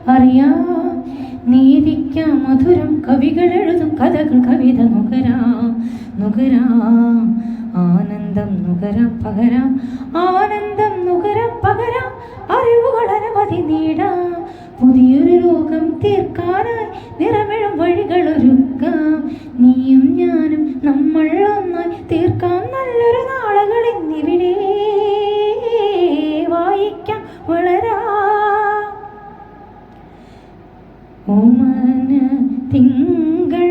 അറിയാം നീതിക്കാം മധുരം കവികൾ എഴുതും കഥകൾ കവിത നുകരാം ആനന്ദം നുകരാം പകരാം ആനന്ദം നുകരാം പകരാം അറിവുകൾ അനവധി നേടാം പുതിയൊരു ലോകം തീർക്കാനായി നിറമിഴും വഴികൾ ഒരുക്കാം നീയും ഞാനും നമ്മൾ ഒന്നായി തീർക്കാം നല്ലൊരു നാളുകൾ ഇന്നിവിടെ വായിക്കാം വളരാം ഓമന തിങ്കൾ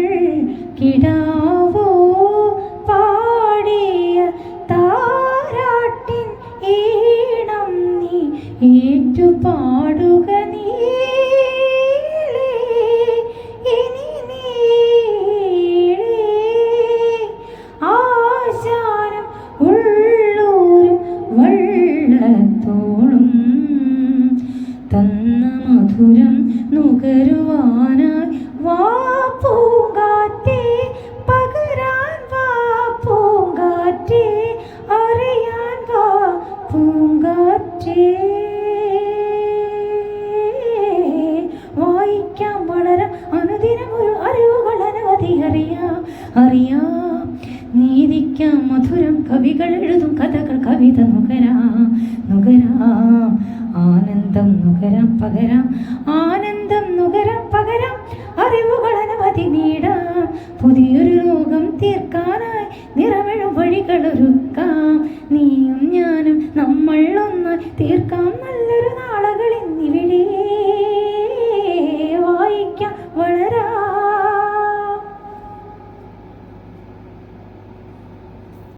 കിടാവോ പാടിയ താരാട്ടിൻ ഈണം നീ ഏറ്റുപാടുക നീളേ ഇനി നീളേ ആശാനം ഉള്ളൂരും വള്ളത്തോളും തന്ന മധുരം നുകരുവാനായി വാ പൂങ്കാറ്റേ പകരാൻ വാ പൂങ്കാറ്റേ അറിയാൻ വാ പൂങ്കാറ്റേ വായിക്കാം വളരാം അനുദിനം ഒരു അറിവുകൾ അനവധി അറിയാം നീതിക്കാം മധുരം കവികൾ എഴുതും കഥകൾ കവിത നുകരാം ആനന്ദം നുകരാം പകരാം ആനന്ദം നുകരാം പകരാം അറിവുകൾ അനവധി നേടാം പുതിയൊരു ലോകം